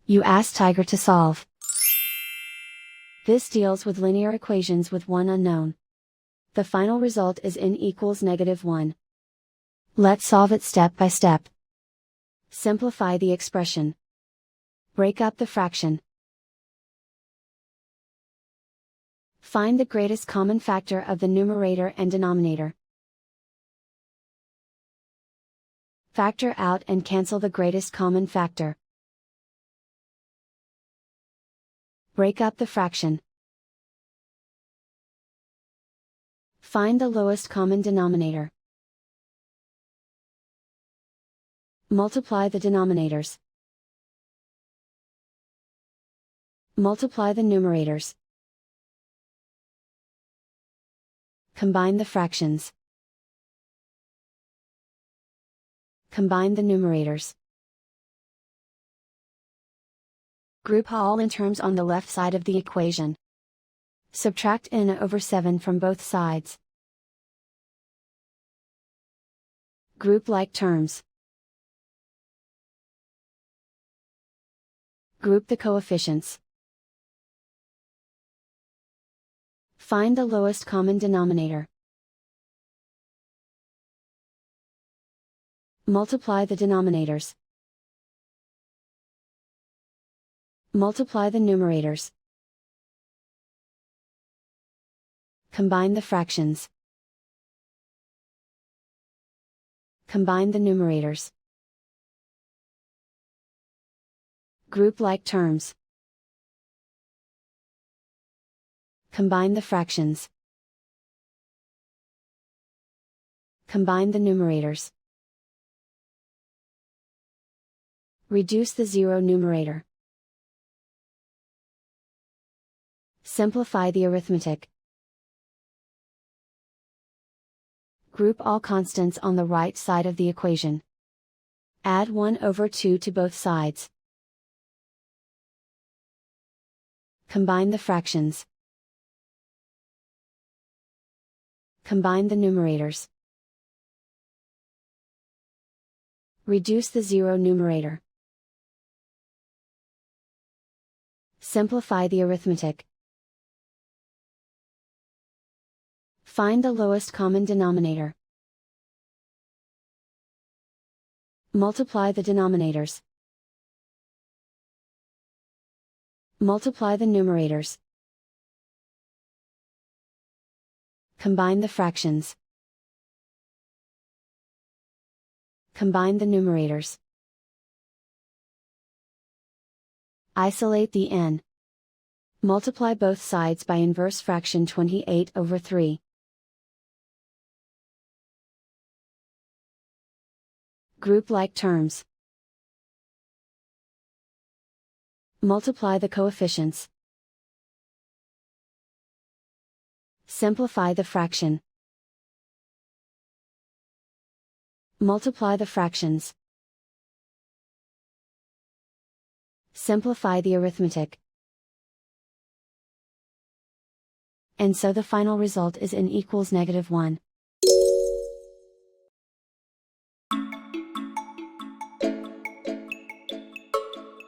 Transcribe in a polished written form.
You ask Tiger to solve. This deals with linear equations with one unknown. The final result is n equals -1. Let's solve it step by step. Simplify the expression. Break up the fraction. Find the greatest common factor of the numerator and denominator. Factor out and cancel the greatest common factor. Break up the fraction. Find the lowest common denominator. Multiply the denominators. Multiply the numerators. Combine the fractions. Combine the numerators. Group all in terms on the left side of the equation. Subtract n/7 from both sides. Group like terms. Group the coefficients. Find the lowest common denominator. Multiply the denominators. Multiply the numerators. Combine the fractions. Combine the numerators. Group like terms. Combine the fractions. Combine the numerators. Reduce the zero numerator. Simplify the arithmetic. Group all constants on the right side of the equation. Add 1/2 to both sides. Combine the fractions. Combine the numerators. Reduce the zero numerator. Simplify the arithmetic. Find the lowest common denominator. Multiply the denominators. Multiply the numerators. Combine the fractions. Combine the numerators. Isolate the n. Multiply both sides by inverse fraction 28/3. Group like terms. Multiply the coefficients. Simplify the fraction. Multiply the fractions. Simplify the arithmetic. And so the final result is n equals -1.